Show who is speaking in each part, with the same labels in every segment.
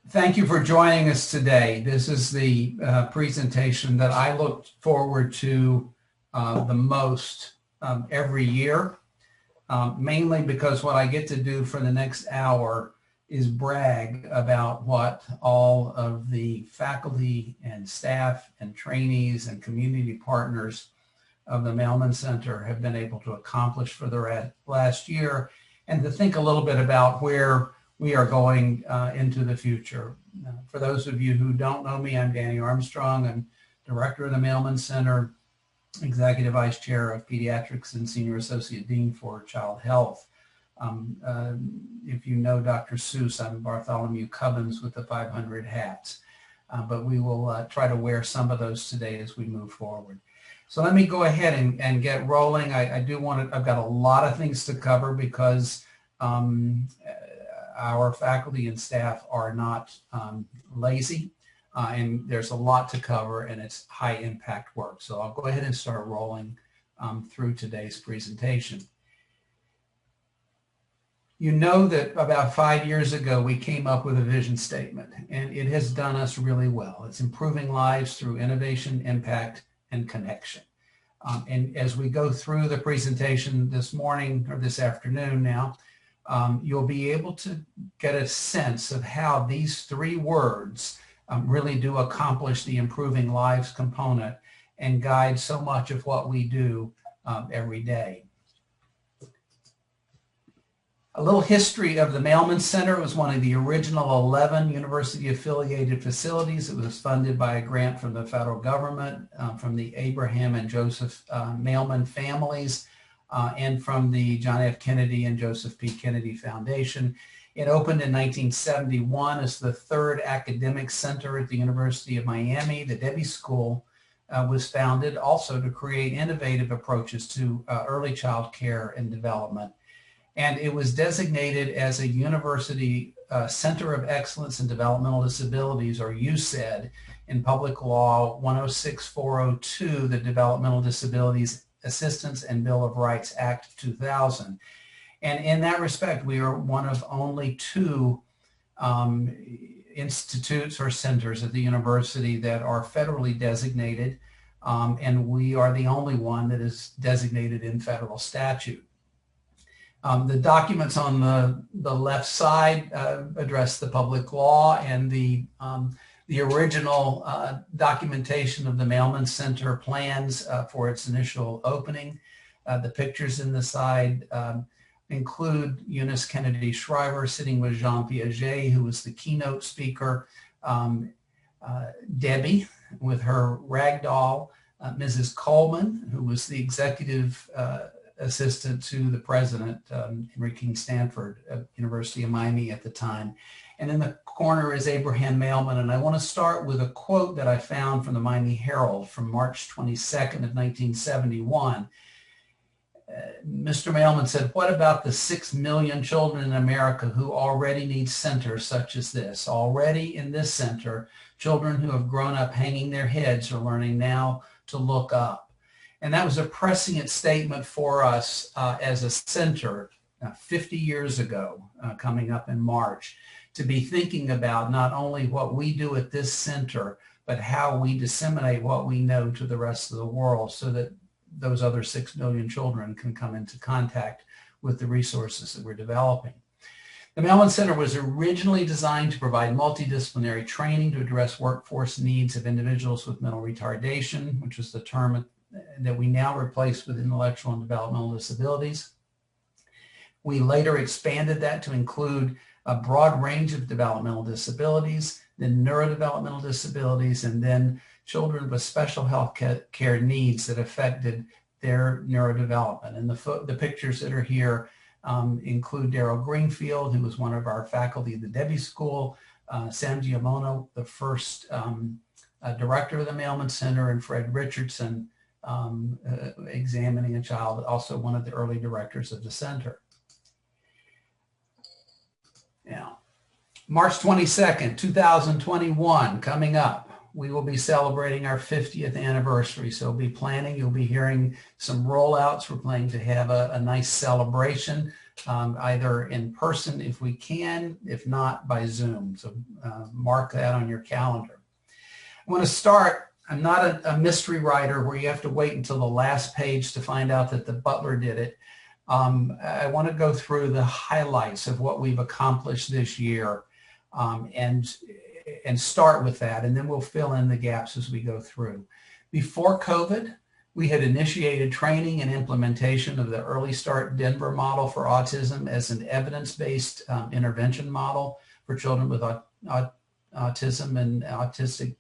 Speaker 1: Thank you for joining us today. This is the presentation that I look forward to the most every year, mainly because what I get to do for the next hour is brag about what all of the faculty and staff and trainees and community partners of the Mailman Center have been able to accomplish for the last year, and to think a little bit about where we are going into the future. For those of you who don't know me, I'm Danny Armstrong. I'm director of the Mailman Center, executive vice chair of pediatrics and senior associate dean for child health. If you know Dr. Seuss, I'm Bartholomew Cubbins with the 500 hats, but we will try to wear some of those today as we move forward. So let me go ahead and get rolling. I've got a lot of things to cover because our faculty and staff are not lazy, and there's a lot to cover, and it's high impact work. So I'll go ahead and start rolling through today's presentation. You know that about 5 years ago, we came up with a vision statement, and it has done us really well. It's improving lives through innovation, impact, and connection. And as we go through the presentation this morning or this afternoon now, you'll be able to get a sense of how these three words really do accomplish the improving lives component and guide so much of what we do every day. A little history of the Mailman Center. It was one of the original 11 university-affiliated facilities. It was funded by a grant from the federal government, from the Abraham and Joseph Mailman families, and from the John F. Kennedy and Joseph P. Kennedy Foundation. It opened in 1971 as the third academic center at the University of Miami. The Debbie School was founded also to create innovative approaches to early child care and development. And it was designated as a University Center of Excellence in Developmental Disabilities, or UCED, in Public Law 106-402, the Developmental Disabilities Assistance and Bill of Rights Act of 2000. And in that respect, we are one of only two institutes or centers at the university that are federally designated, and we are the only one that is designated in federal statute. The documents on the left side address the public law, and the original documentation of the Mailman Center plans for its initial opening. The pictures in the side include Eunice Kennedy Shriver sitting with Jean Piaget, who was the keynote speaker, Debbie with her rag doll, Mrs. Coleman, who was the executive assistant to the president, Henry King Stanford, University of Miami at the time. And in the corner is Abraham Mailman. And I want to start with a quote that I found from the Miami Herald from March 22nd of 1971. Mr. Mailman said, "What about the 6 million children in America who already need centers such as this? Already in this center, children who have grown up hanging their heads are learning now to look up." And that was a prescient statement for us as a center 50 years ago, coming up in March, to be thinking about not only what we do at this center, but how we disseminate what we know to the rest of the world so that those other 6 million children can come into contact with the resources that we're developing. The Mailman Center was originally designed to provide multidisciplinary training to address workforce needs of individuals with mental retardation, which is the term that we now replace with intellectual and developmental disabilities. We later expanded that to include a broad range of developmental disabilities, then neurodevelopmental disabilities, and then children with special health care needs that affected their neurodevelopment. And the pictures that are here include Daryl Greenfield, who was one of our faculty at the Debbie School, Sam Giamono, the first director of the Mailman Center, and Fred Richardson, examining a child, also one of the early directors of the center. Now, March 22nd, 2021, coming up, we will be celebrating our 50th anniversary. So be planning, you'll be hearing some rollouts. We're planning to have a nice celebration either in person if we can, if not by Zoom. So mark that on your calendar. I want to start. I'm not a mystery writer where you have to wait until the last page to find out that the butler did it. I want to go through the highlights of what we've accomplished this year and start with that, and then we'll fill in the gaps as we go through. Before COVID, we had initiated training and implementation of the Early Start Denver model for autism as an evidence-based intervention model for children with autism and autistic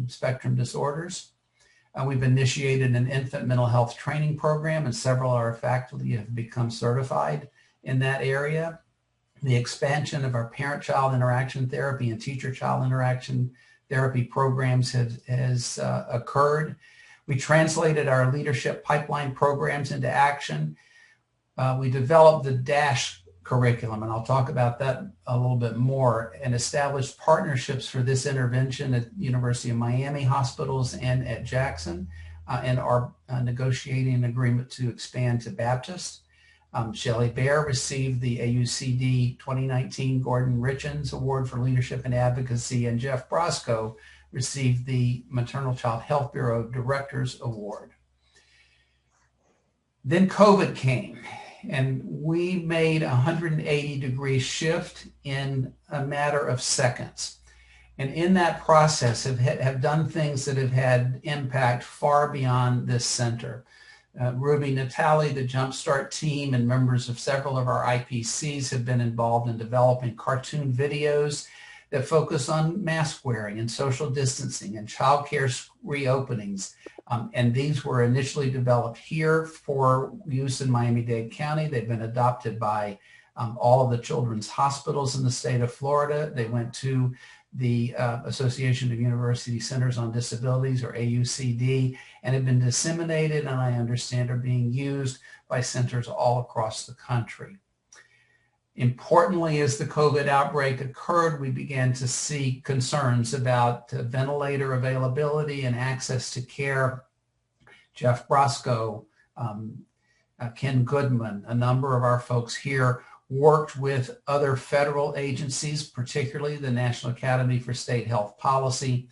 Speaker 1: spectrum disorders. We've initiated an infant mental health training program, and several of our faculty have become certified in that area. The expansion of our parent-child interaction therapy and teacher-child interaction therapy programs has occurred. We translated our leadership pipeline programs into action. We developed the DASH curriculum, and I'll talk about that a little bit more, and established partnerships for this intervention at University of Miami hospitals and at Jackson, and are negotiating an agreement to expand to Baptist. Shelley Bear received the AUCD 2019 Gordon Richens Award for Leadership and Advocacy, and Jeff Brosco received the Maternal Child Health Bureau Directors Award. Then COVID came, and we made a 180-degree shift in a matter of seconds. And in that process have done things that have had impact far beyond this center. Ruby Natali, the Jumpstart team, and members of several of our IPCs have been involved in developing cartoon videos that focus on mask wearing and social distancing and childcare reopenings. And these were initially developed here for use in Miami-Dade County. They've been adopted by all of the children's hospitals in the state of Florida. They went to the Association of University Centers on Disabilities, or AUCD, and have been disseminated, and I understand are being used by centers all across the country. Importantly, as the COVID outbreak occurred, we began to see concerns about ventilator availability and access to care. Jeff Brosco, Ken Goodman, a number of our folks here worked with other federal agencies, particularly the National Academy for State Health Policy,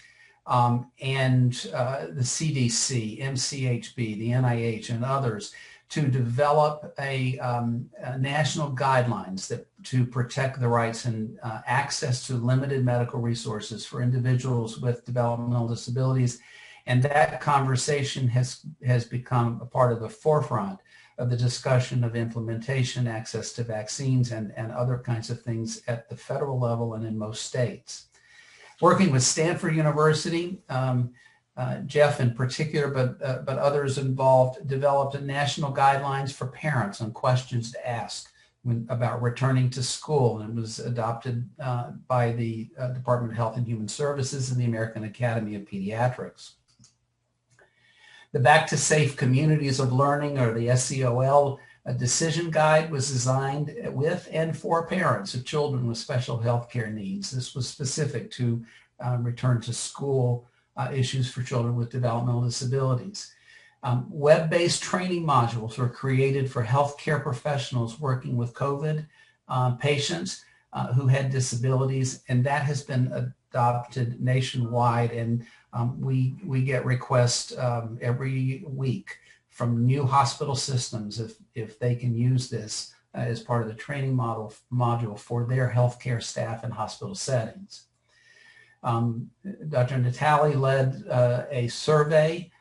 Speaker 1: and the CDC, MCHB, the NIH, and others, to develop a national guidelines to protect the rights and access to limited medical resources for individuals with developmental disabilities. And that conversation has become a part of the forefront of the discussion of implementation, access to vaccines, and other kinds of things at the federal level and in most states. Working with Stanford University, Jeff in particular, but others involved, developed a national guidelines for parents on questions to ask about returning to school, and was adopted by the Department of Health and Human Services and the American Academy of Pediatrics. The Back to Safe Communities of Learning, or the SCOL, a decision guide was designed with and for parents of children with special health care needs. This was specific to return to school issues for children with developmental disabilities. Web-based training modules were created for healthcare professionals working with COVID patients who had disabilities, and that has been adopted nationwide. And we get requests every week from new hospital systems if they can use this as part of the training module for their healthcare staff in hospital settings. Dr. Natali led a survey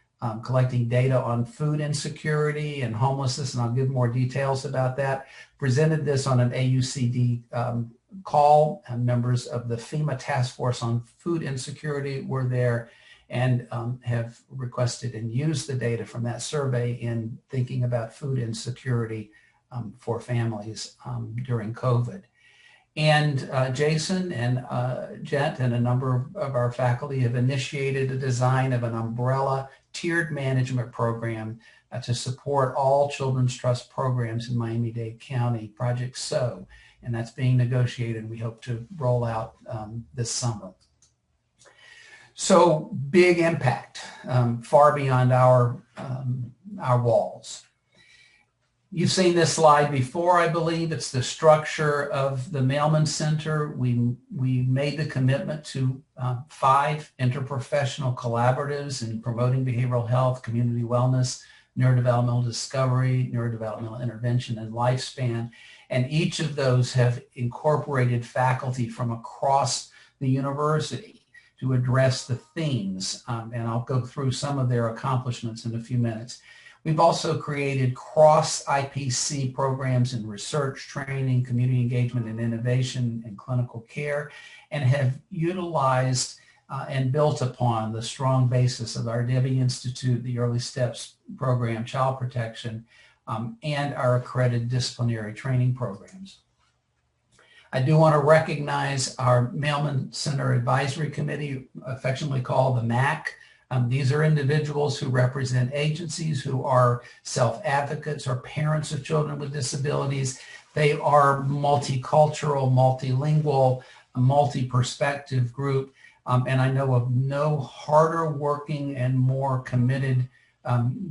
Speaker 1: collecting data on food insecurity and homelessness, and I'll give more details about that. Presented this on an AUCD call, and members of the FEMA Task Force on Food Insecurity were there, and have requested and used the data from that survey in thinking about food insecurity for families during COVID. And Jason and Jet and a number of our faculty have initiated a design of an umbrella tiered management program to support all Children's Trust programs in Miami-Dade County, Project SO, and that's being negotiated. We hope to roll out this summer. So big impact, far beyond our walls. You've seen this slide before, I believe. It's the structure of the Mailman Center. We made the commitment to 5 interprofessional collaboratives in promoting behavioral health, community wellness, neurodevelopmental discovery, neurodevelopmental intervention, and lifespan. And each of those have incorporated faculty from across the university to address the themes. And I'll go through some of their accomplishments in a few minutes. We've also created cross-IPC programs in research, training, community engagement and innovation, and clinical care, and have utilized and built upon the strong basis of our Debbie Institute, the Early Steps program, child protection, and our accredited disciplinary training programs. I do want to recognize our Mailman Center Advisory Committee, affectionately called the MAC. These are individuals who represent agencies who are self-advocates or parents of children with disabilities. They are multicultural, multilingual, multi-perspective group. And I know of no harder working and more committed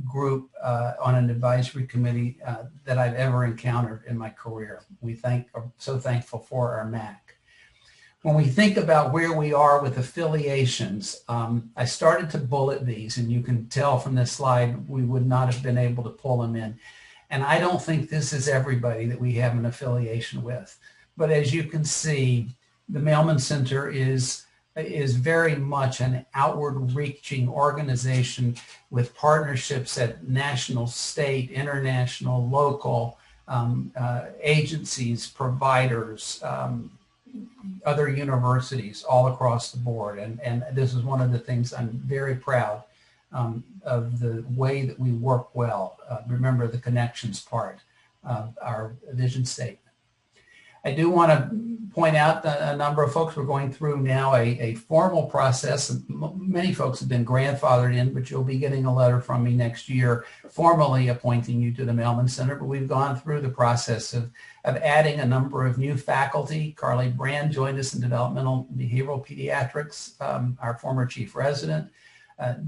Speaker 1: group on an advisory committee that I've ever encountered in my career. Are so thankful for our MAC. When we think about where we are with affiliations, I started to bullet these, and you can tell from this slide we would not have been able to pull them in. And I don't think this is everybody that we have an affiliation with. But as you can see, the Mailman Center is very much an outward-reaching organization with partnerships at national, state, international, local agencies, providers, other universities all across the board. And this is one of the things I'm very proud of, the way that we work well. Remember the connections part of our vision statement. I do want to point out that a number of folks, we're going through now a formal process. Many folks have been grandfathered in, but you'll be getting a letter from me next year formally appointing you to the Mailman Center. But we've gone through the process of adding a number of new faculty. Carly Brand joined us in developmental behavioral pediatrics, our former chief resident.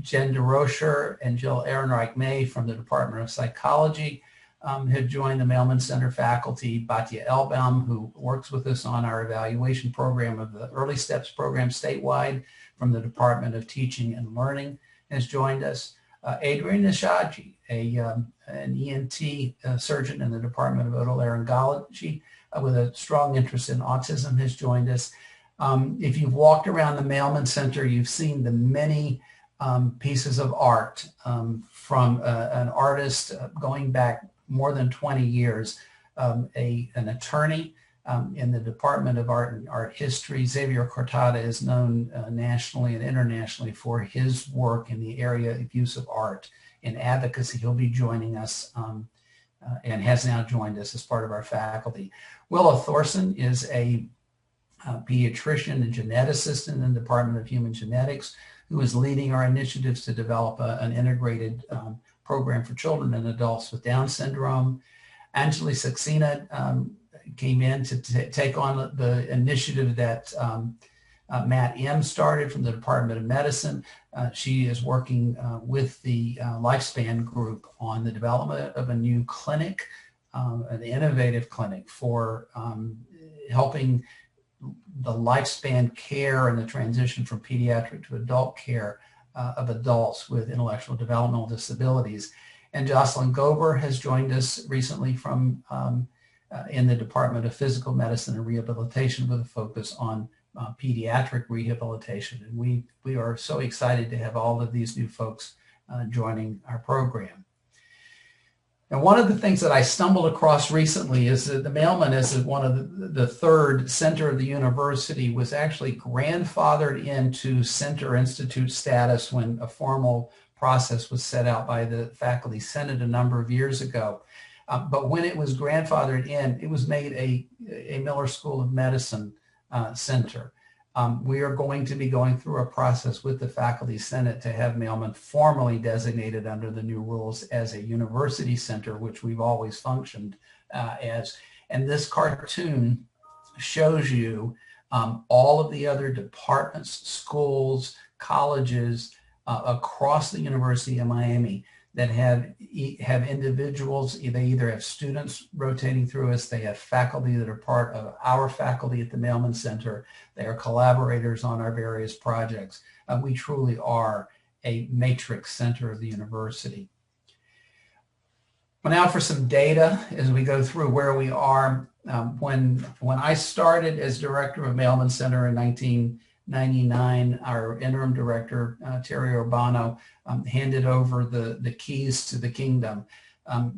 Speaker 1: Jen DeRocher and Jill Ehrenreich-May from the Department of Psychology have joined the Mailman Center faculty. Batya Elbaum, who works with us on our evaluation program of the Early Steps program statewide from the Department of Teaching and Learning, has joined us. Adrian Nishaji, an ENT surgeon in the Department of Otolaryngology with a strong interest in autism, has joined us. If you've walked around the Mailman Center, you've seen the many pieces of art from an artist going back more than 20 years, an attorney in the Department of Art and Art History. Xavier Cortada is known nationally and internationally for his work in the area of use of art in advocacy. He'll be joining us and has now joined us as part of our faculty. Willa Thorson is a pediatrician and geneticist in the Department of Human Genetics, who is leading our initiatives to develop an integrated program for children and adults with Down syndrome. Anjali Saxena came in to take on the initiative that Matt M. started from the Department of Medicine. She is working with the Lifespan group on the development of a new clinic, an innovative clinic for helping the lifespan care and the transition from pediatric to adult care of adults with intellectual developmental disabilities. And Jocelyn Gober has joined us recently from in the Department of Physical Medicine and Rehabilitation with a focus on pediatric rehabilitation. And we are so excited to have all of these new folks joining our program. And one of the things that I stumbled across recently is that the Mailman, as one of the third center of the university, was actually grandfathered into Center Institute status when a formal process was set out by the Faculty Senate a number of years ago. But when it was grandfathered in, it was made a Miller School of Medicine center. We are going to be going through a process with the Faculty Senate to have Mailman formally designated under the new rules as a university center, which we've always functioned as. And this cartoon shows you all of the other departments, schools, colleges across the University of Miami that have individuals. They either have students rotating through us, they have faculty that are part of our faculty at the Mailman Center, they are collaborators on our various projects. We truly are a matrix center of the university. Well, now for some data as we go through where we are. When I started as director of Mailman Center in 1999, our interim director, Terry Urbano, handed over the keys to the kingdom.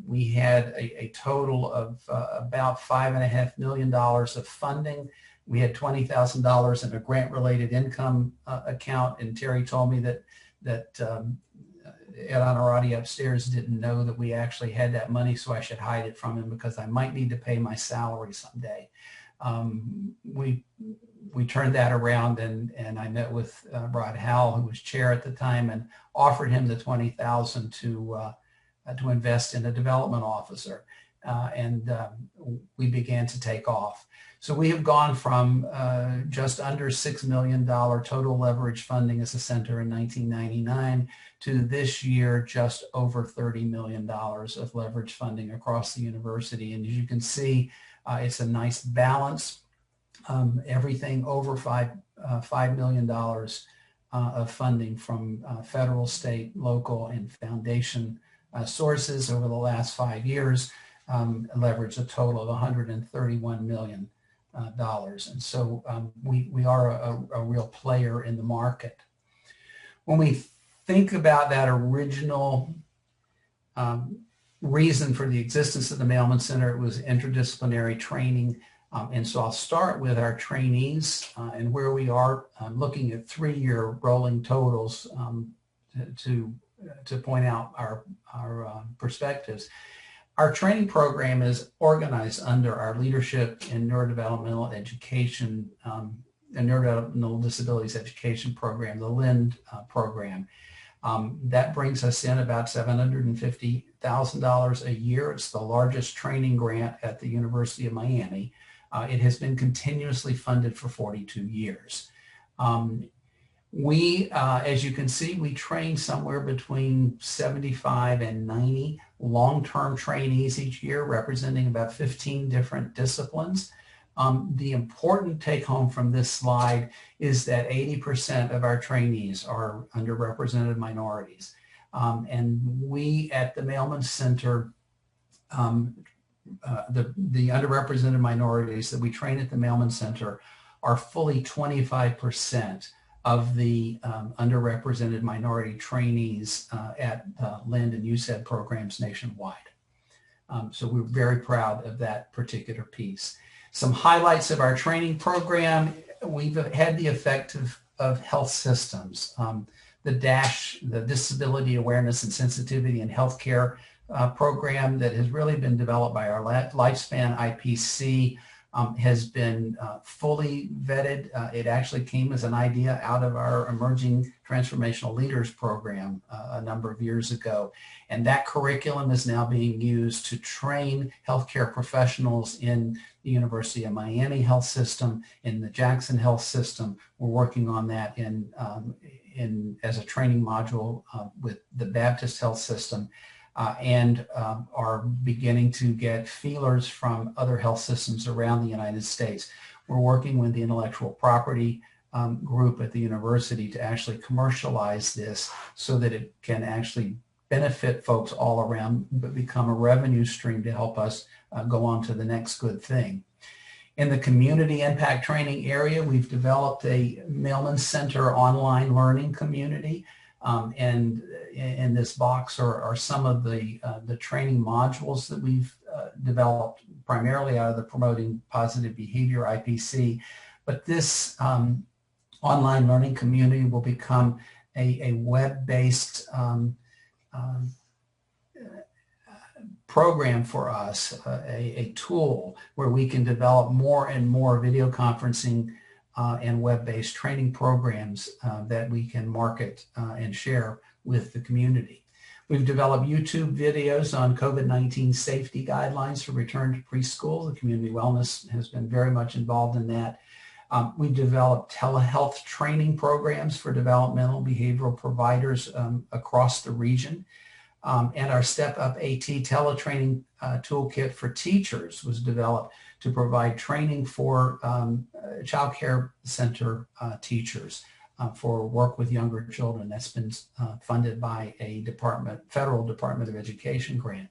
Speaker 1: We had a total of about $5.5 million of funding. We had $20,000 in a grant-related income account, and Terry told me that Ed Honorati upstairs didn't know that we actually had that money, so I should hide it from him because I might need to pay my salary someday. We turned that around, and I met with Rod Howell, who was chair at the time, and offered him the $20,000 to invest in a development officer, and we began to take off. So we have gone from just under $6 million total leverage funding as a center in 1999 to this year just over $30 million of leverage funding across the university. And as you can see, it's a nice balance. Everything over $5 million of funding from federal, state, local, and foundation sources over the last 5 years, leveraged a total of $131 million. And so we are a real player in the market. When we think about that original reason for the existence of the Mailman Center, it was interdisciplinary training. And so I'll start with our trainees and where we are. Looking at 3-year rolling totals to point out our perspectives. Our training program is organized under our Leadership in Neurodevelopmental Education and Neurodevelopmental Disabilities Education program, the LIND program. That brings us in about $750,000 a year. It's the largest training grant at the University of Miami. It has been continuously funded for 42 years. As you can see, we train somewhere between 75 and 90 long-term trainees each year, representing about 15 different disciplines. The important take-home from this slide is that 80% of our trainees are underrepresented minorities. And we at the Mailman Center, the underrepresented minorities that we train at the Mailman Center are fully 25% of the underrepresented minority trainees at LIND and USED programs nationwide. So we're very proud of that particular piece. Some highlights of our training program: we've had the effect of health systems. The DASH, the Disability Awareness and Sensitivity in Healthcare program that has really been developed by our Lifespan IPC, has been fully vetted. It actually came as an idea out of our Emerging Transformational Leaders program a number of years ago. And that curriculum is now being used to train healthcare professionals in the University of Miami Health System, in the Jackson Health System. We're working on that as a training module with the Baptist Health System. And are beginning to get feelers from other health systems around the United States. We're working with the intellectual property group at the university to actually commercialize this so that it can actually benefit folks all around, but become a revenue stream to help us go on to the next good thing. In the community impact training area, we've developed a Mailman Center online learning community. And in this box are some of the training modules that we've developed primarily out of the Promoting Positive Behavior IPC. But this online learning community will become a web-based program for us, a tool where we can develop more and more video conferencing and web-based training programs that we can market and share with the community. We've developed YouTube videos on COVID-19 safety guidelines for return to preschool. The community wellness has been very much involved in that. We've developed telehealth training programs for developmental behavioral providers across the region. And our Step Up AT teletraining toolkit for teachers was developed to provide training for child care center teachers for work with younger children. That's been funded by a federal Department of Education grant.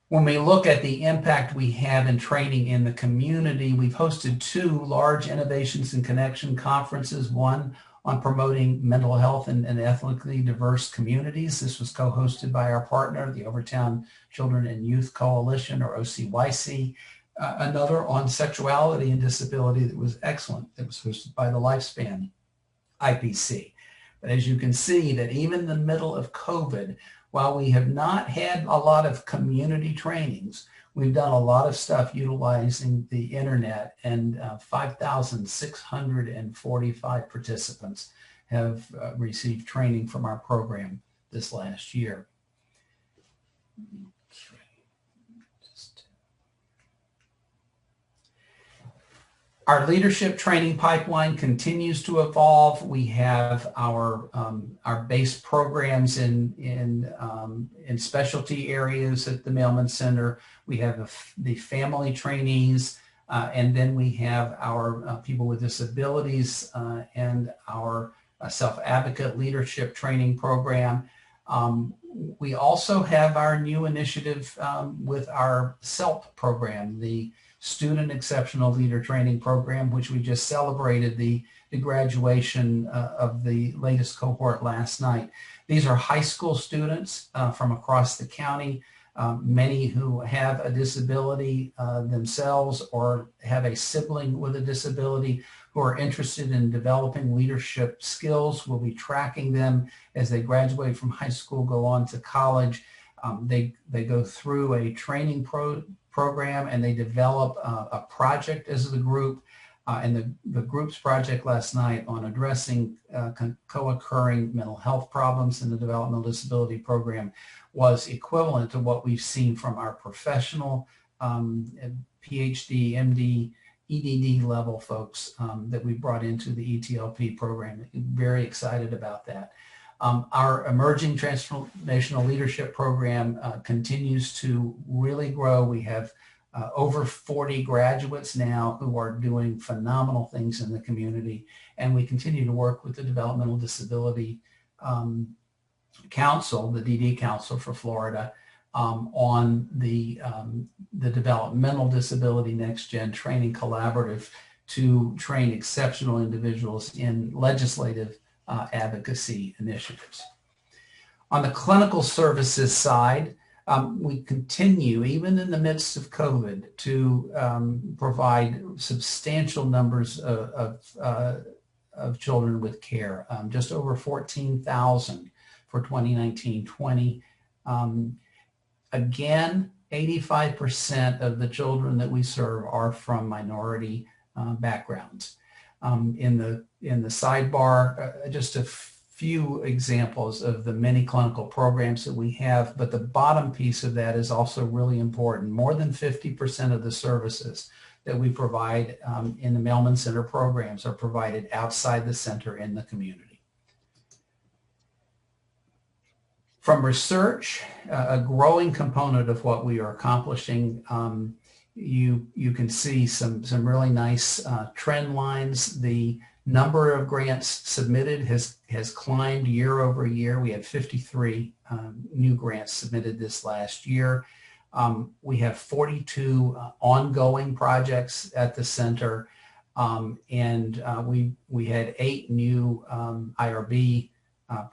Speaker 1: When we look at the impact we have in training in the community, we've hosted 2 large Innovations and Connection conferences, one on promoting mental health in ethnically diverse communities. This was co-hosted by our partner, the Overtown Children and Youth Coalition, or OCYC. Another on sexuality and disability that was excellent, that was hosted by the Lifespan IPC. But as you can see, that even in the middle of COVID, while we have not had a lot of community trainings, we've done a lot of stuff utilizing the internet, and 5,645 participants have received training from our program this last year. Our leadership training pipeline continues to evolve. We have our base programs in specialty areas at the Mailman Center. We have the family trainees, and then we have our people with disabilities and our self-advocate leadership training program. We also have our new initiative with our SELP program, the Student Exceptional Leader Training Program, which we just celebrated the graduation of the latest cohort last night. These are high school students from across the county, many who have a disability themselves or have a sibling with a disability who are interested in developing leadership skills. We'll be tracking them as they graduate from high school, go on to college. They go through a training program, and they develop a project as the group. And the group's project last night on addressing co-occurring mental health problems in the developmental disability program was equivalent to what we've seen from our professional PhD, MD, EDD level folks that we brought into the ETLP program. Very excited about that. Our Emerging Transformational Leadership Program continues to really grow. We have over 40 graduates now who are doing phenomenal things in the community, and we continue to work with the Developmental Disability Council, the DD Council for Florida, on the Developmental Disability Next Gen Training Collaborative to train exceptional individuals in legislative advocacy initiatives. On the clinical services side, we continue, even in the midst of COVID, to provide substantial numbers of children with care, just over 14,000 for 2019-20. Again, 85% of the children that we serve are from minority backgrounds. In the sidebar, just a few examples of the many clinical programs that we have, but the bottom piece of that is also really important. More than 50% of the services that we provide in the Mailman Center programs are provided outside the center in the community. From research, a growing component of what we are accomplishing, you can see some really nice trend lines. The number of grants submitted has climbed year over year. We had 53 new grants submitted this last year. We have 42 ongoing projects at the center, and we had 8 new IRB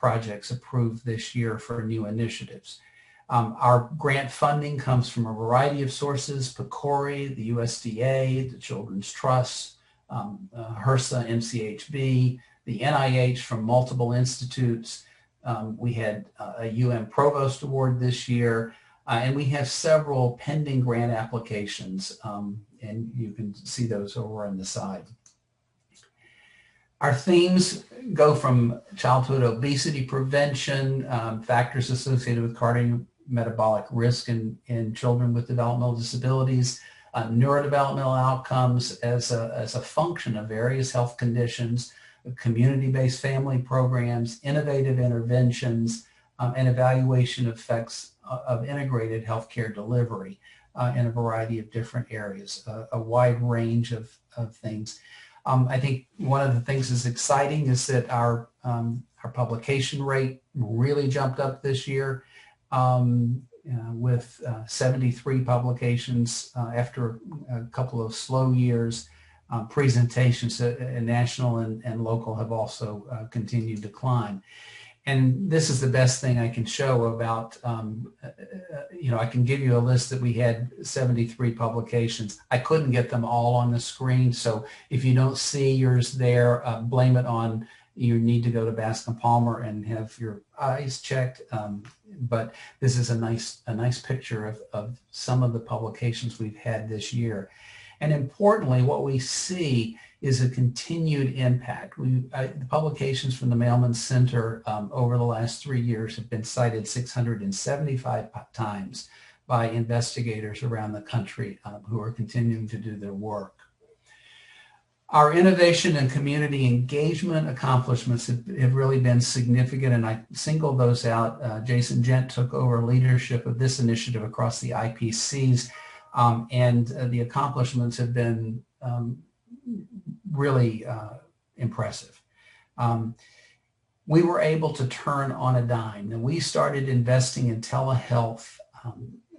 Speaker 1: projects approved this year for new initiatives. Our grant funding comes from a variety of sources: PCORI, the USDA, the Children's Trust, HRSA, MCHB, the NIH from multiple institutes. We had a UN Provost Award this year, and we have several pending grant applications, and you can see those over on the side. Our themes go from childhood obesity prevention, factors associated with cardiometabolic risk in children with developmental disabilities, neurodevelopmental outcomes as a function of various health conditions, community-based family programs, innovative interventions, and evaluation of effects of integrated healthcare delivery in a variety of different areas, a wide range of things. I think one of the things that's exciting is that our publication rate really jumped up this year with 73 publications after a couple of slow years. Presentations national and local have also continued to climb. And this is the best thing I can show about, I can give you a list that we had 73 publications. I couldn't get them all on the screen. So if you don't see yours there, blame it on you need to go to Bascom Palmer and have your eyes checked. But this is a nice picture of some of the publications we've had this year. And importantly, what we see is a continued impact. The publications from the Mailman Center over the last 3 years have been cited 675 times by investigators around the country who are continuing to do their work. Our innovation and community engagement accomplishments have really been significant, and I singled those out. Jason Gent took over leadership of this initiative across the IPCs, and the accomplishments have been really impressive. We were able to turn on a dime, and we started investing in telehealth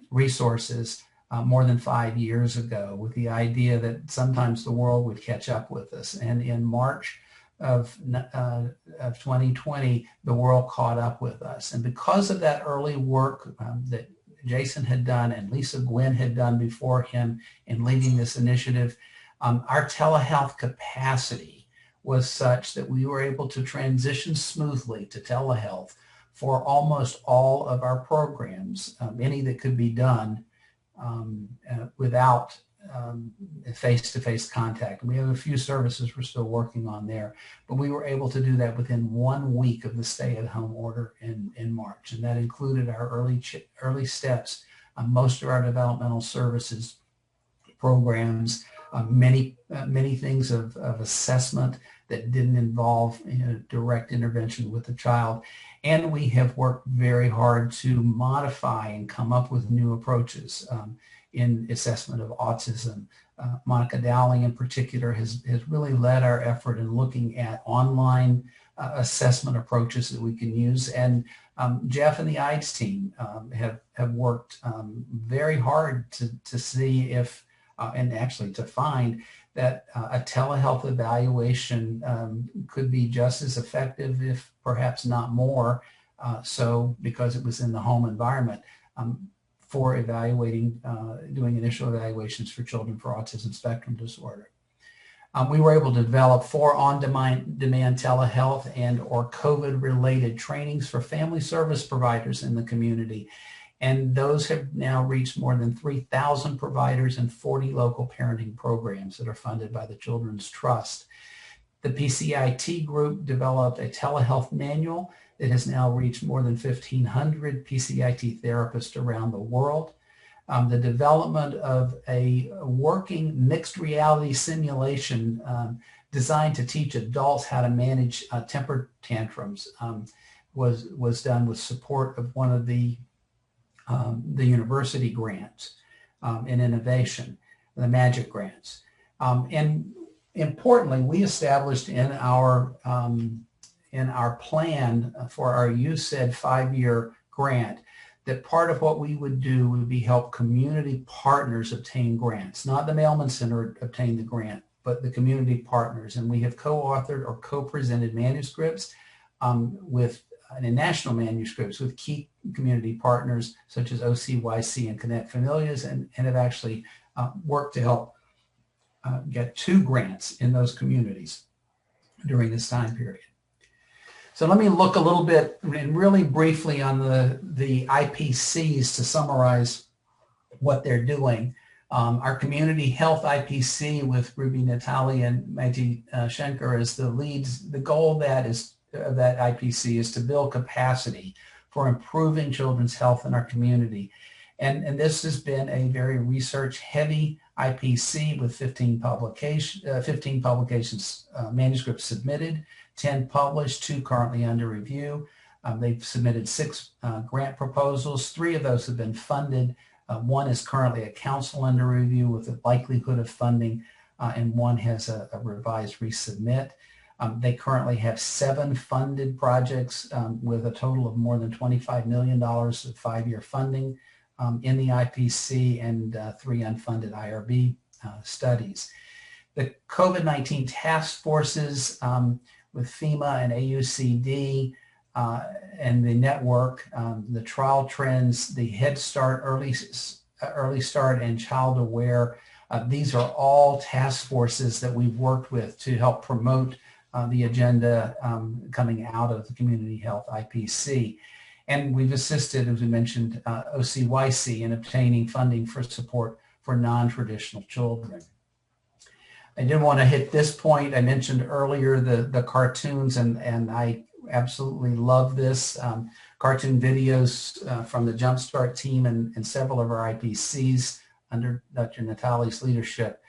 Speaker 1: resources more than 5 years ago with the idea that sometimes the world would catch up with us. And in March of 2020, the world caught up with us. And because of that early work that Jason had done and Lisa Gwynn had done before him in leading this initiative, our telehealth capacity was such that we were able to transition smoothly to telehealth for almost all of our programs, any that could be done without face-to-face contact. We have a few services we're still working on there, but we were able to do that within 1 week of the stay-at-home order in March, and that included our early steps on most of our developmental services programs, many things of assessment that didn't involve direct intervention with the child. And we have worked very hard to modify and come up with new approaches in assessment of autism. Monica Dowling in particular has really led our effort in looking at online assessment approaches that we can use. And Jeff and the IDES team have worked very hard to see if, and actually to find that a telehealth evaluation could be just as effective, if perhaps not more, so because it was in the home environment, for evaluating, doing initial evaluations for children for autism spectrum disorder. We were able to develop 4 on-demand telehealth and or COVID-related trainings for family service providers in the community. And those have now reached more than 3,000 providers and 40 local parenting programs that are funded by the Children's Trust. The PCIT group developed a telehealth manual that has now reached more than 1,500 PCIT therapists around the world. The development of a working mixed reality simulation designed to teach adults how to manage temper tantrums was done with support of one of the university grants in innovation, the MAGIC grants. And importantly, we established in our plan for our USAID 5-year grant that part of what we would do would be help community partners obtain grants, not the Mailman Center obtain the grant, but the community partners. And we have co-authored or co-presented manuscripts in national manuscripts with key community partners such as OCYC and Connect Familias, and have actually worked to help get 2 grants in those communities during this time period. So let me look a little bit and really briefly on the IPCs to summarize what they're doing. Our community health IPC with Ruby Natali and Maggie Schenker as the leads. The goal of that IPC is to build capacity for improving children's health in our community. And this has been a very research-heavy IPC with 15 publications, manuscripts submitted, 10 published, 2 currently under review. They've submitted 6 grant proposals. 3 of those have been funded. 1 is currently a council under review with the likelihood of funding, and 1 has a revised resubmit. They currently have 7 funded projects with a total of more than $25 million of 5-year funding in the IPC, and 3 unfunded IRB studies. The COVID-19 task forces with FEMA and AUCD and the network, the trial trends, the Head Start, Early Start, and Child Aware. These are all task forces that we've worked with to help promote the agenda coming out of the Community Health IPC. And we've assisted, as we mentioned, OCYC in obtaining funding for support for non-traditional children. I did want to hit this point. I mentioned earlier the cartoons, and I absolutely love this. Cartoon videos from the Jumpstart team and several of our IPCs under Dr. Natali's leadership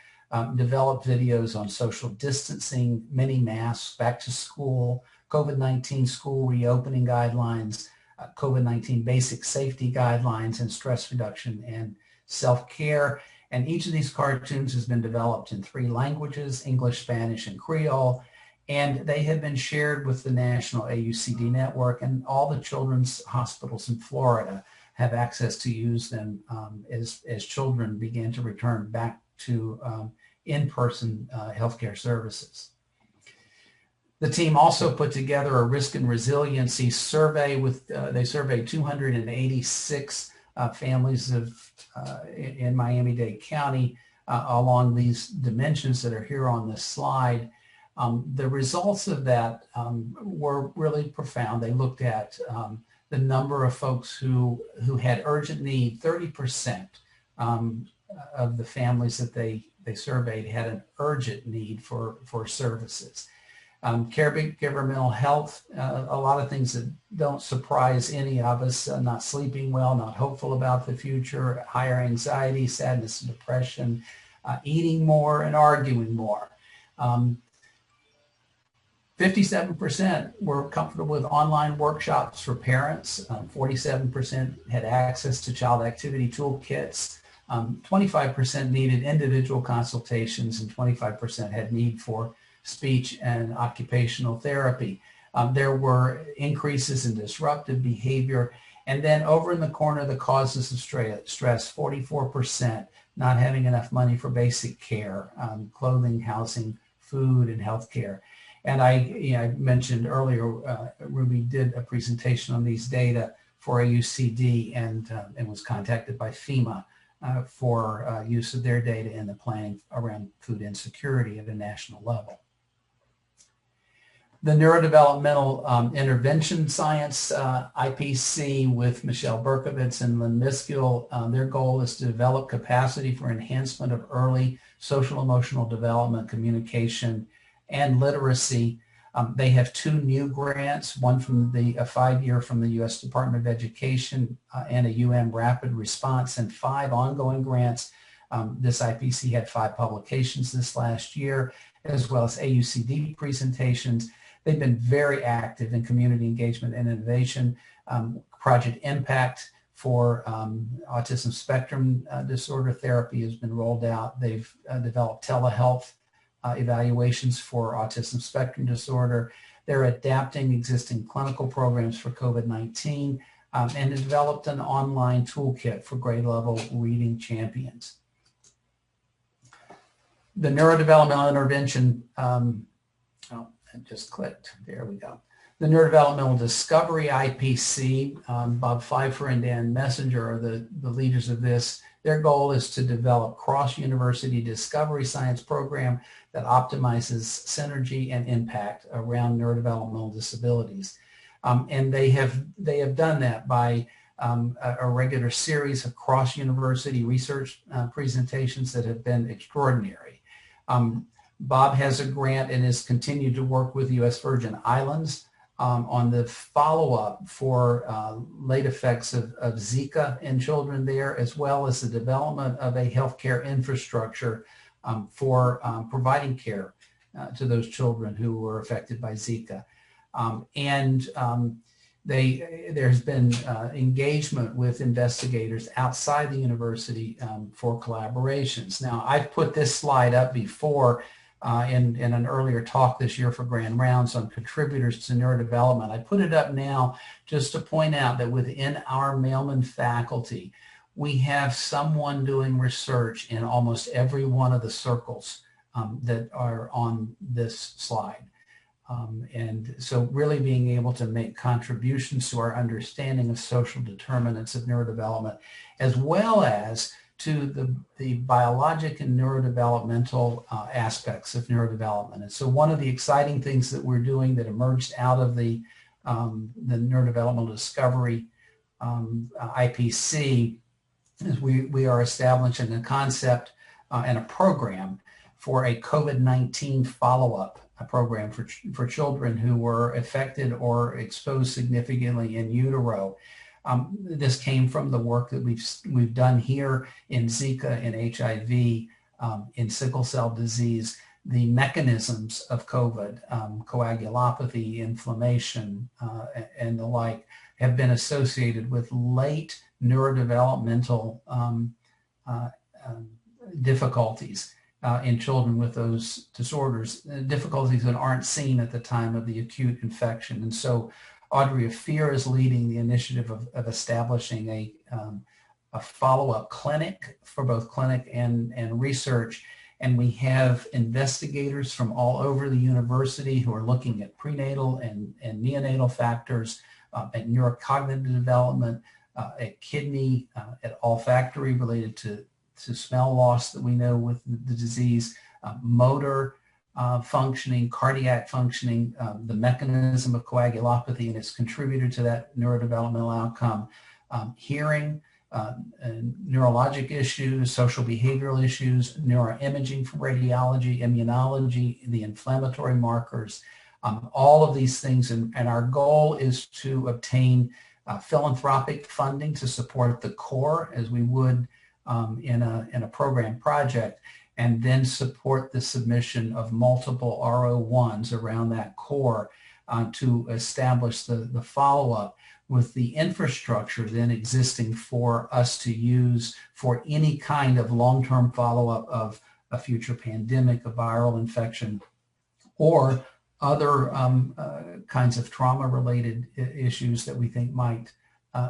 Speaker 1: developed videos on social distancing, mini masks, back to school, COVID-19 school reopening guidelines, COVID-19 basic safety guidelines, and stress reduction and self-care. And each of these cartoons has been developed in 3 languages, English, Spanish, and Creole. And they have been shared with the national AUCD network, and all the children's hospitals in Florida have access to use them as children begin to return back to in-person healthcare services. The team also put together a risk and resiliency survey with, they surveyed 286 families in Miami-Dade County along these dimensions that are here on this slide. The results of that were really profound. They looked at the number of folks who had urgent need. 30% of the families that they surveyed had an urgent need for services. Caregiver mental health, a lot of things that don't surprise any of us, not sleeping well, not hopeful about the future, higher anxiety, sadness, and depression, eating more and arguing more. 57% were comfortable with online workshops for parents. 47% had access to child activity toolkits. 25% needed individual consultations, and 25% had need for speech and occupational therapy. There were increases in disruptive behavior. And then over in the corner, the causes of stress, 44% not having enough money for basic care, clothing, housing, food, and healthcare. And I mentioned earlier, Ruby did a presentation on these data for AUCD and was contacted by FEMA for use of their data in the planning around food insecurity at a national level. The Neurodevelopmental Intervention Science IPC with Michelle Berkovitz and Lynn Miskill, their goal is to develop capacity for enhancement of early social emotional development, communication, and literacy. They have 2 new grants, one from a 5-year from the U.S. Department of Education and a UM Rapid Response, and 5 ongoing grants. This IPC had 5 publications this last year, as well as AUCD presentations. They've been very active in community engagement and innovation. Project Impact for autism spectrum disorder therapy has been rolled out. They've developed telehealth evaluations for autism spectrum disorder. They're adapting existing clinical programs for COVID-19 and developed an online toolkit for grade level reading champions. The neurodevelopmental intervention, it just clicked, there we go. The Neurodevelopmental Discovery IPC, Bob Pfeiffer and Dan Messenger are the leaders of this. Their goal is to develop cross-university discovery science program that optimizes synergy and impact around neurodevelopmental disabilities. And they have done that by a regular series of cross-university research presentations that have been extraordinary. Bob has a grant and has continued to work with U.S. Virgin Islands on the follow-up for late effects of Zika in children there, as well as the development of a healthcare infrastructure for providing care to those children who were affected by Zika. there's been engagement with investigators outside the university for collaborations. Now, I've put this slide up before in an earlier talk this year for Grand Rounds on contributors to neurodevelopment. I put it up now just to point out that within our Mailman faculty, we have someone doing research in almost every one of the circles that are on this slide. And so really being able to make contributions to our understanding of social determinants of neurodevelopment, as well as to the biologic and neurodevelopmental aspects of neurodevelopment. And so one of the exciting things that we're doing that emerged out of the neurodevelopmental discovery IPC is we are establishing a concept and a program for a COVID-19 follow-up program for children who were affected or exposed significantly in utero. This came from the work that we've done here in Zika and HIV, in sickle cell disease. The mechanisms of COVID, coagulopathy, inflammation, and the like, have been associated with late neurodevelopmental difficulties in children with those disorders, difficulties that aren't seen at the time of the acute infection. And so Audrey Afir is leading the initiative of establishing a follow-up clinic for both clinic and research. And we have investigators from all over the university who are looking at prenatal and neonatal factors, at neurocognitive development, at kidney, at olfactory related to smell loss that we know with the disease, motor functioning, cardiac functioning, the mechanism of coagulopathy and its contributor to that neurodevelopmental outcome, hearing, neurologic issues, social behavioral issues, neuroimaging from radiology, immunology, the inflammatory markers, all of these things. And our goal is to obtain philanthropic funding to support the core as we would in a program project, and then support the submission of multiple R01s around that core to establish the follow-up with the infrastructure then existing for us to use for any kind of long-term follow-up of a future pandemic, a viral infection, or other kinds of trauma-related issues that we think might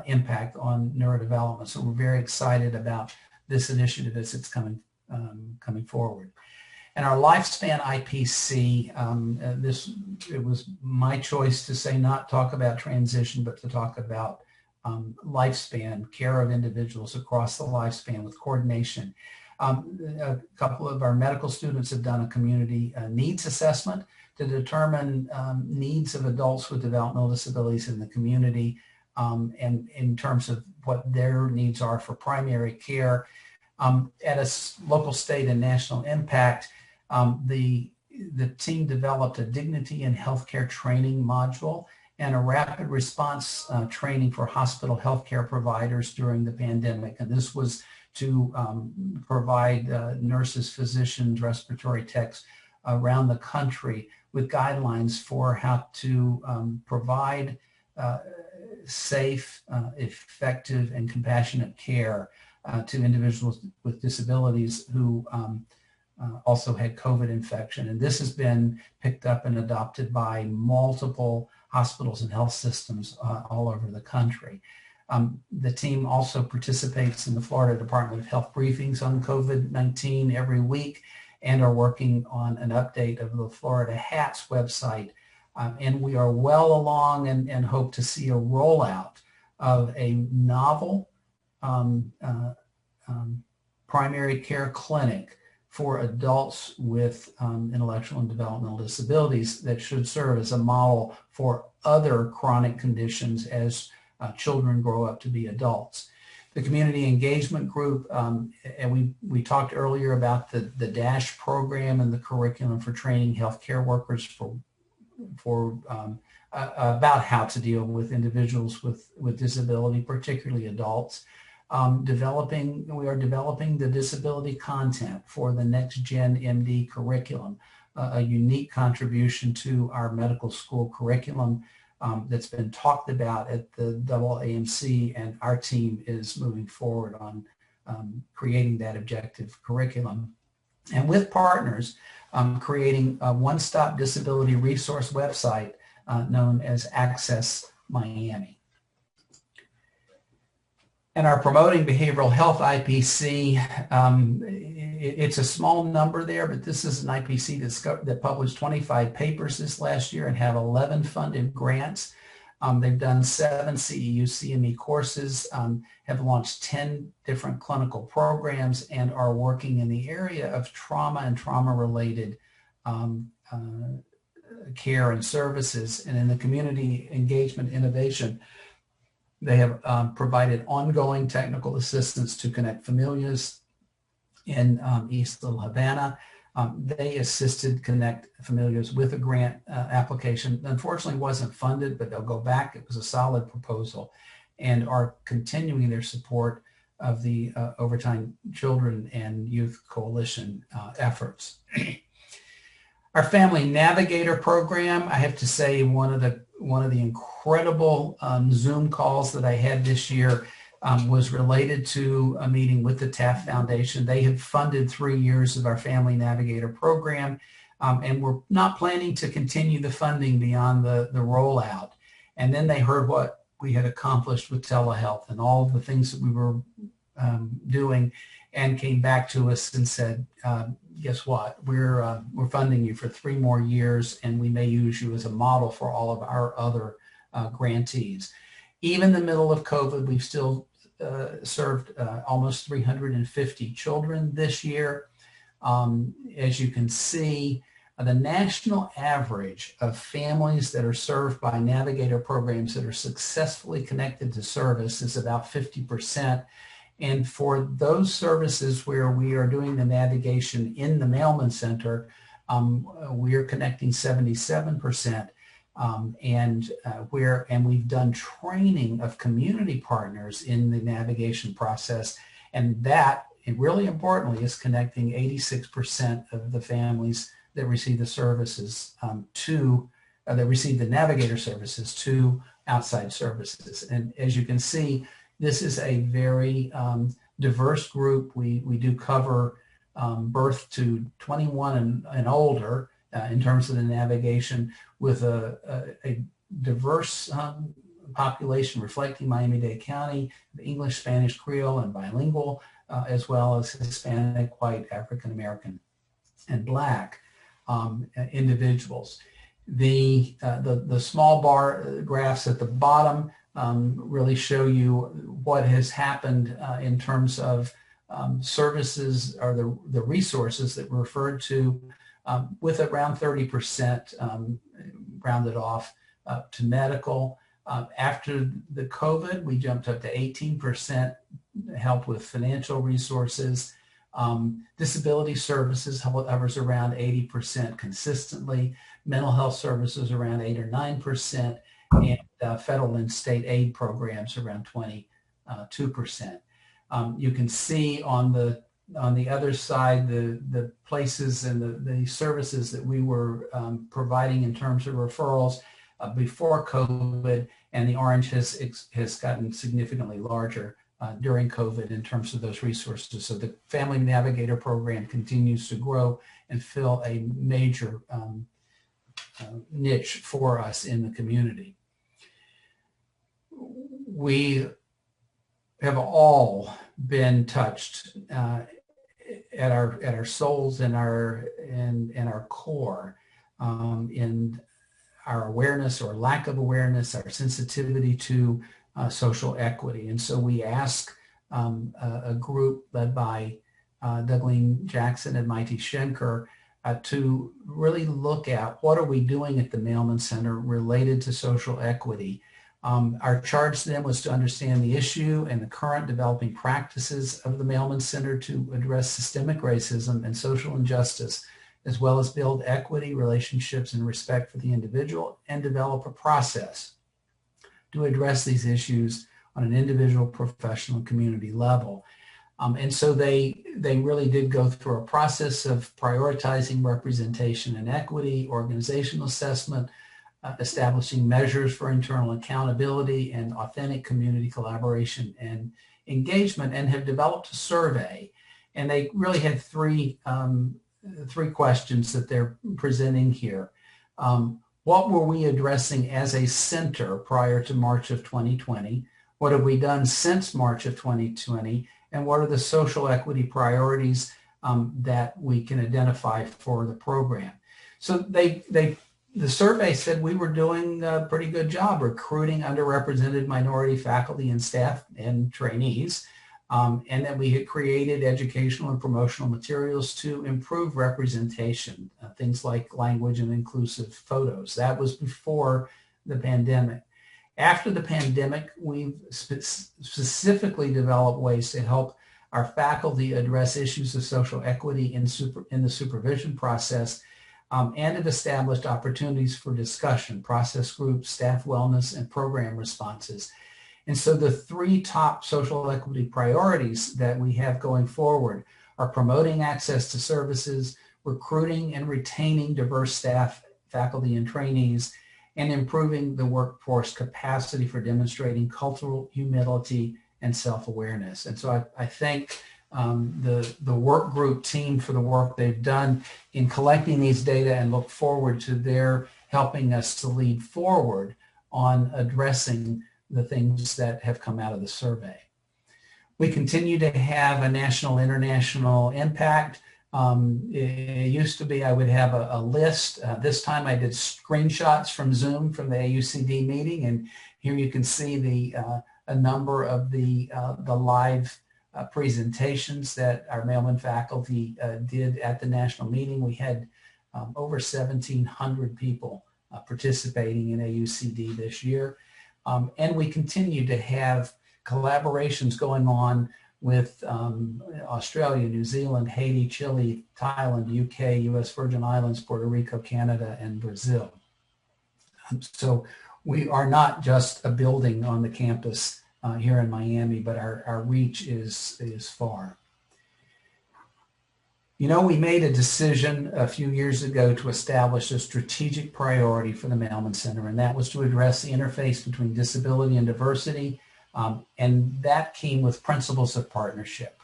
Speaker 1: impact on neurodevelopment. So we're very excited about this initiative as it's coming forward. And our lifespan IPC, it was my choice to say not talk about transition, but to talk about lifespan, care of individuals across the lifespan with coordination. A couple of our medical students have done a community needs assessment to determine needs of adults with developmental disabilities in the community, and in terms of what their needs are for primary care. At a local, state, and national impact, the team developed a dignity in healthcare training module and a rapid response training for hospital healthcare providers during the pandemic. And this was to provide nurses, physicians, respiratory techs around the country with guidelines for how to provide safe, effective, and compassionate care to individuals with disabilities who also had COVID infection. And this has been picked up and adopted by multiple hospitals and health systems all over the country. The team also participates in the Florida Department of Health briefings on COVID-19 every week, and are working on an update of the Florida HATS website. And we are well along and hope to see a rollout of a novel primary care clinic for adults with intellectual and developmental disabilities that should serve as a model for other chronic conditions as children grow up to be adults. The community engagement group, and we talked earlier about the DASH program and the curriculum for training healthcare workers for about how to deal with individuals with disability, particularly adults. We are developing the disability content for the next gen MD curriculum, a unique contribution to our medical school curriculum that's been talked about at the AAMC, and our team is moving forward on creating that objective curriculum. And with partners, creating a one-stop disability resource website known as Access Miami. And our Promoting Behavioral Health IPC, it's a small number there, but this is an IPC that published 25 papers this last year and have 11 funded grants. They've done 7 CEU CME courses, have launched 10 different clinical programs, and are working in the area of trauma and trauma-related care and services. And in the community engagement innovation, they have provided ongoing technical assistance to Connect Familias in East Little Havana. They assisted Connect Familias with a grant application. Unfortunately, wasn't funded, but they'll go back. It was a solid proposal, and are continuing their support of the Overtime Children and Youth Coalition efforts. Our Family Navigator program, I have to say, one of the incredible Zoom calls that I had this year was related to a meeting with the Taft Foundation. They have funded 3 years of our Family Navigator program, and we're not planning to continue the funding beyond the rollout. And then they heard what we had accomplished with telehealth and all of the things that we were doing, and came back to us and said, guess what, we're funding you for 3 more years, and we may use you as a model for all of our other grantees. Even in the middle of COVID, we've still served almost 350 children this year. As you can see, the national average of families that are served by Navigator programs that are successfully connected to service is about 50%. And for those services where we are doing the navigation in the Mailman Center, we are connecting 77%. And we've done training of community partners in the navigation process, and that, and really importantly, is connecting 86% of the families that receive the services that receive the Navigator services to outside services. And as you can see, this is a very diverse group. We do cover birth to 21 and older in terms of the navigation, with a diverse population reflecting Miami-Dade County, English, Spanish, Creole, and bilingual, as well as Hispanic, white, African American, and Black individuals. The small bar graphs at the bottom really show you what has happened in terms of services, or the resources that were referred to, with around 30% rounded off to medical. After the COVID, we jumped up to 18% help with financial resources. Disability services hovers around 80% consistently. Mental health services around 8 or 9%, and federal and state aid programs around 22%. You can see on the other side the places and the services that we were providing in terms of referrals before COVID, and the orange has gotten significantly larger during COVID in terms of those resources. So the Family Navigator program continues to grow and fill a major niche for us in the community. We have all been touched at our souls and our core in our awareness or lack of awareness, our sensitivity to social equity. And so we ask a group led by Dougleen Jackson and Maiti Schenker to really look at what are we doing at the Mailman Center related to social equity. Our charge to them was to understand the issue and the current developing practices of the Mailman Center to address systemic racism and social injustice, as well as build equity, relationships, and respect for the individual, and develop a process to address these issues on an individual, professional, and community level. And so they really did go through a process of prioritizing representation and equity, organizational assessment, establishing measures for internal accountability and authentic community collaboration and engagement, and have developed a survey. And they really had three questions that they're presenting here. What were we addressing as a center prior to March of 2020? What have we done since March of 2020? And what are the social equity priorities that we can identify for the program? So the survey said we were doing a pretty good job recruiting underrepresented minority faculty and staff and trainees, and that we had created educational and promotional materials to improve representation, things like language and inclusive photos. That was before the pandemic. After the pandemic, we've specifically developed ways to help our faculty address issues of social equity in the supervision process, and have established opportunities for discussion, process groups, staff wellness, and program responses. And so the three top social equity priorities that we have going forward are promoting access to services, recruiting and retaining diverse staff, faculty, and trainees, and improving the workforce capacity for demonstrating cultural humility and self-awareness. And so I thank the work group team for the work they've done in collecting these data, and look forward to their helping us to lead forward on addressing the things that have come out of the survey. We continue to have a national, international impact. It used to be I would have a list. This time I did screenshots from Zoom from the AUCD meeting, and here you can see a number of the live presentations that our Mailman faculty did at the national meeting. We had over 1,700 people participating in AUCD this year. And we continue to have collaborations going on with Australia, New Zealand, Haiti, Chile, Thailand, UK, US Virgin Islands, Puerto Rico, Canada, and Brazil. So we are not just a building on the campus here in Miami, but our reach is far. You know, we made a decision a few years ago to establish a strategic priority for the Mailman Center, and that was to address the interface between disability and diversity, and that came with principles of partnership.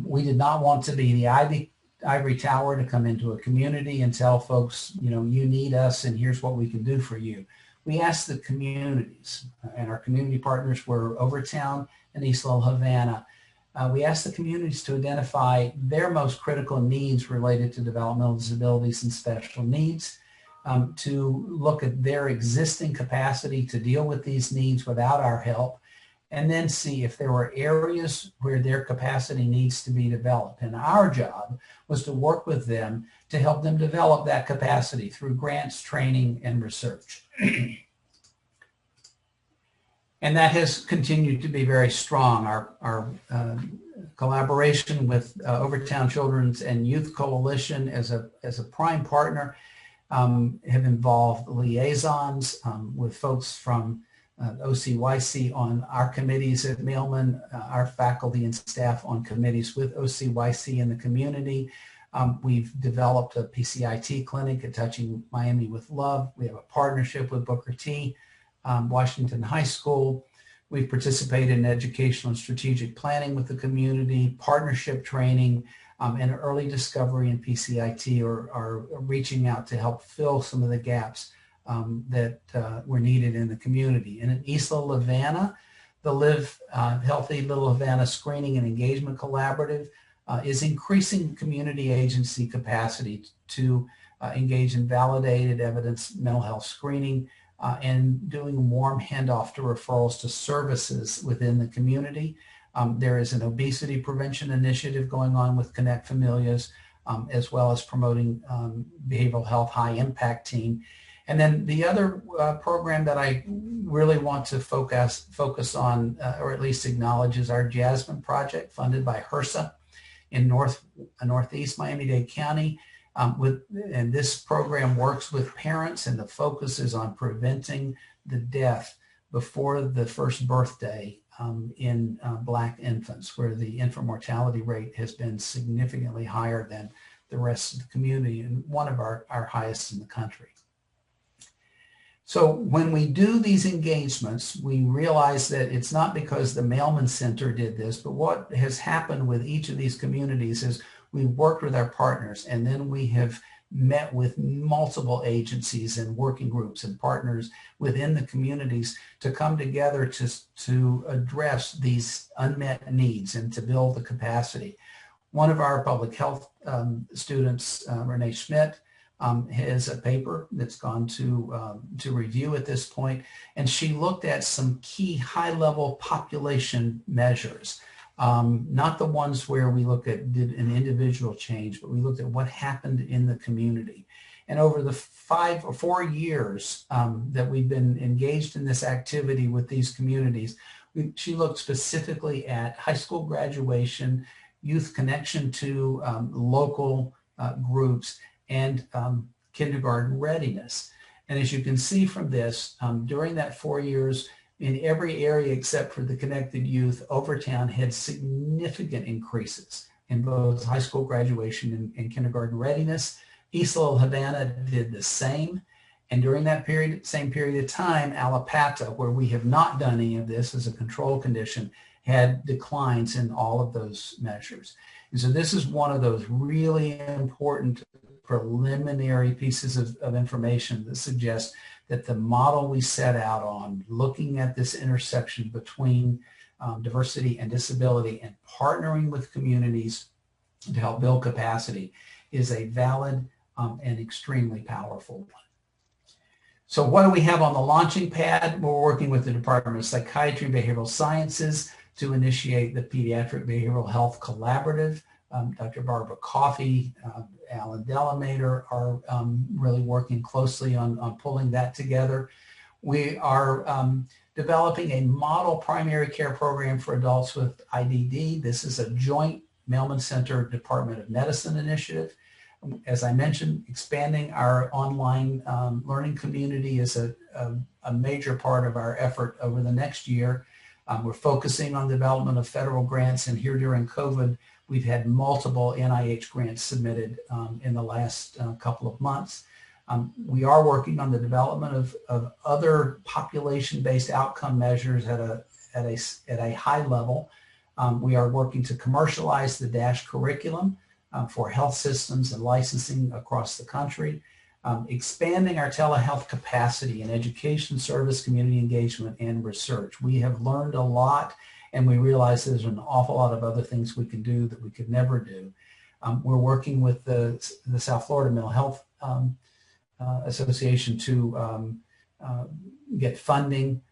Speaker 1: We did not want to be the ivory tower to come into a community and tell folks, you know, you need us and here's what we can do for you. We asked the communities, and our community partners were Overtown and Isla Havana. We asked the communities to identify their most critical needs related to developmental disabilities and special needs, to look at their existing capacity to deal with these needs without our help, and then see if there were areas where their capacity needs to be developed. And our job was to work with them to help them develop that capacity through grants, training, and research. And that has continued to be very strong. Our collaboration with Overtown Children's and Youth Coalition as a prime partner have involved liaisons with folks from OCYC on our committees at Mailman, our faculty and staff on committees with OCYC in the community. We've developed a PCIT clinic at Touching Miami with Love. We have a partnership with Booker T. Washington High School. We've participated in educational and strategic planning with the community, partnership training, and early discovery and PCIT are reaching out to help fill some of the gaps that were needed in the community. And in Isla Havana, the Live Healthy Little Havana Screening and Engagement Collaborative is increasing community agency capacity to engage in validated evidence mental health screening, and doing warm handoff to referrals to services within the community. There is an obesity prevention initiative going on with Connect Familias, as well as promoting behavioral health high impact team. And then the other program that I really want to focus on, or at least acknowledge, is our Jasmine project funded by HRSA in Northeast Miami-Dade County. And this program works with parents, and the focus is on preventing the death before the first birthday in Black infants, where the infant mortality rate has been significantly higher than the rest of the community, and one of our highest in the country. So when we do these engagements, we realize that it's not because the Mailman Center did this, but what has happened with each of these communities is we've worked with our partners, and then we have met with multiple agencies and working groups and partners within the communities to come together to address these unmet needs and to build the capacity. One of our public health students, Renee Schmidt, has a paper that's gone to review at this point, and she looked at some key high-level population measures, not the ones where we look at did an individual change, but we looked at what happened in the community. And over the 5 or 4 years that we've been engaged in this activity with these communities, she looked specifically at high school graduation, youth connection to local groups, and kindergarten readiness. And as you can see from this, during that 4 years, in every area except for the Connected Youth, Overtown had significant increases in both high school graduation and kindergarten readiness. East Little Havana did the same. And during that same period of time, Alapata, where we have not done any of this as a control condition, had declines in all of those measures. And so this is one of those really important preliminary pieces of information that suggests that the model we set out on, looking at this intersection between diversity and disability and partnering with communities to help build capacity, is a valid and extremely powerful one. So what do we have on the launching pad? We're working with the Department of Psychiatry and Behavioral Sciences to initiate the Pediatric Behavioral Health Collaborative. Dr. Barbara Coffey, Alan Delamater are really working closely on pulling that together. We are developing a model primary care program for adults with IDD. This is a joint Mailman Center Department of Medicine initiative. As I mentioned, expanding our online learning community is a major part of our effort over the next year. We're focusing on development of federal grants, and here during COVID, we've had multiple NIH grants submitted in the last couple of months. We are working on the development of other population-based outcome measures at a high level. We are working to commercialize the DASH curriculum for health systems and licensing across the country, expanding our telehealth capacity in education, service, community engagement, and research. We have learned a lot, and we realize there's an awful lot of other things we can do that we could never do. We're working with the South Florida Mental Health Association to get funding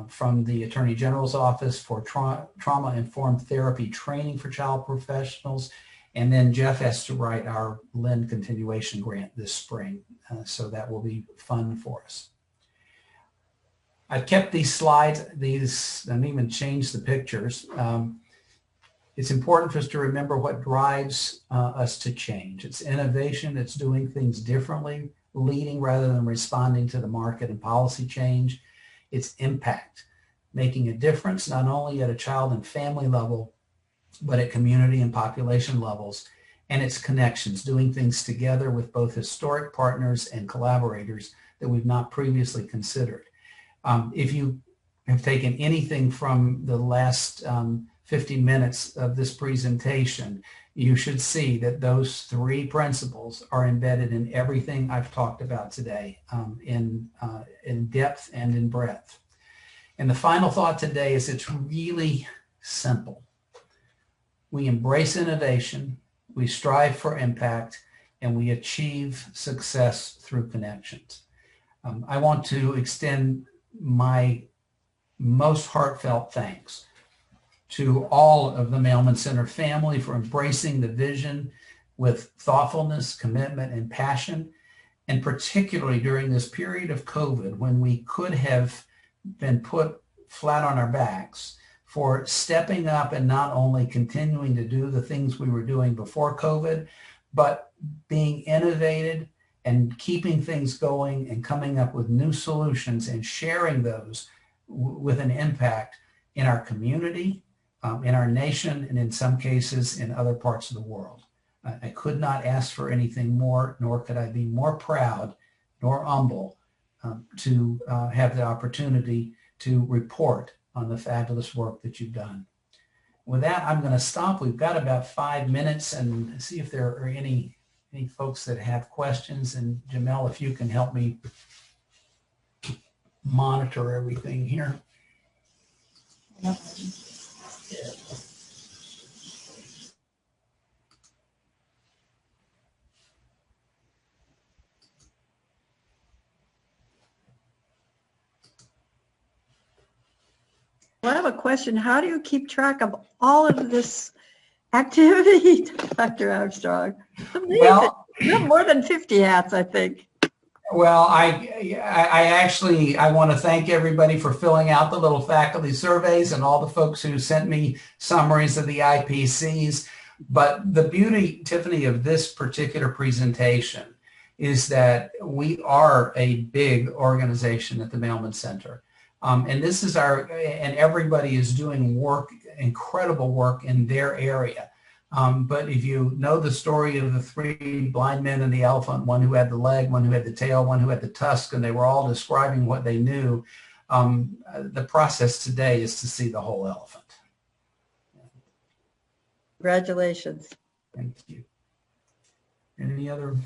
Speaker 1: from the Attorney General's Office for trauma-informed therapy training for child professionals. And then Jeff has to write our LEND continuation grant this spring, so that will be fun for us. I've kept these slides, I didn't even change the pictures. It's important for us to remember what drives us to change. It's innovation, it's doing things differently, leading rather than responding to the market and policy change. It's impact, making a difference not only at a child and family level, but at community and population levels. And it's connections, doing things together with both historic partners and collaborators that we've not previously considered. If you have taken anything from the last 50 minutes of this presentation, you should see that those three principles are embedded in everything I've talked about today, in depth and in breadth. And the final thought today is it's really simple. We embrace innovation, we strive for impact, and we achieve success through connections. I want to extend my most heartfelt thanks to all of the Mailman Center family for embracing the vision with thoughtfulness, commitment, and passion, and particularly during this period of COVID when we could have been put flat on our backs, for stepping up and not only continuing to do the things we were doing before COVID, but being innovative and keeping things going and coming up with new solutions and sharing those with an impact in our community, in our nation, and in some cases in other parts of the world. I could not ask for anything more, nor could I be more proud nor humble to have the opportunity to report on the fabulous work that you've done. With that, I'm going to stop. We've got about 5 minutes and see if there are any folks that have questions. And Jamel, if you can help me monitor everything here.
Speaker 2: Yeah. Well, I have a question. How do you keep track of all of this activity, Dr. Armstrong?
Speaker 1: Well,
Speaker 2: you have more than 50 hats, I think.
Speaker 1: Well, I want to thank everybody for filling out the little faculty surveys and all the folks who sent me summaries of the IPCs. But the beauty, Tiffany, of this particular presentation is that we are a big organization at the Mailman Center. And this is and everybody is doing work, incredible work in their area. But if you know the story of the 3 blind men and the elephant, one who had the leg, one who had the tail, one who had the tusk, and they were all describing what they knew, the process today is to see the whole elephant.
Speaker 2: Congratulations.
Speaker 1: Thank you. Any other?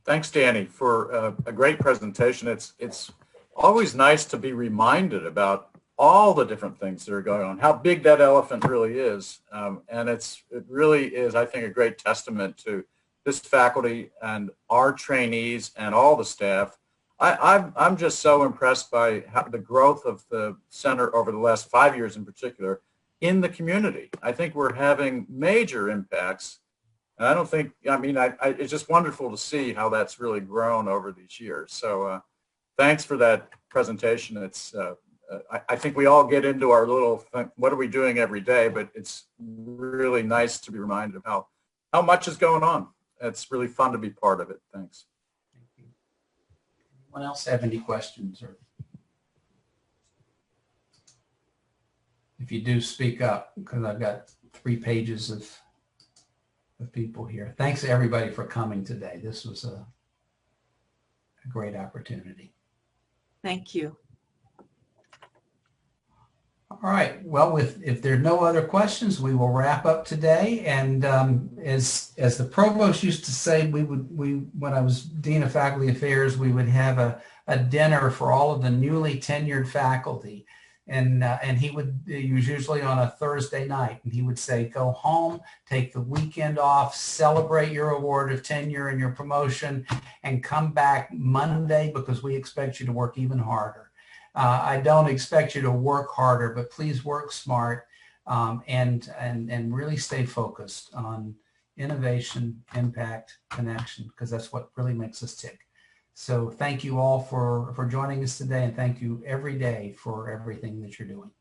Speaker 3: Thanks, Danny, for a great presentation. It's always nice to be reminded about all the different things that are going on, how big that elephant really is. And it really is, I think, a great testament to this faculty and our trainees and all the staff. I'm just so impressed by the growth of the center over the last 5 years in particular in the community. I think we're having major impacts. And I don't think, it's just wonderful to see how that's really grown over these years. So thanks for that presentation. It's I think we all get into our little, what are we doing every day, but it's really nice to be reminded of how much is going on. It's really fun to be part of it. Thanks.
Speaker 1: Thank you. Anyone else have any questions? Or if you do, speak up, because I've got 3 pages of people here. Thanks everybody for coming today. This was a great opportunity.
Speaker 2: Thank you.
Speaker 1: All right. Well, if there are no other questions, we will wrap up today. And as the provost used to say, when I was dean of faculty affairs, we would have a dinner for all of the newly tenured faculty. And he was usually on a Thursday night, and he would say, go home, take the weekend off, celebrate your award of tenure and your promotion, and come back Monday because we expect you to work even harder. I don't expect you to work harder, but please work smart and really stay focused on innovation, impact, connection, because that's what really makes us tick. So thank you all for joining us today, and thank you every day for everything that you're doing.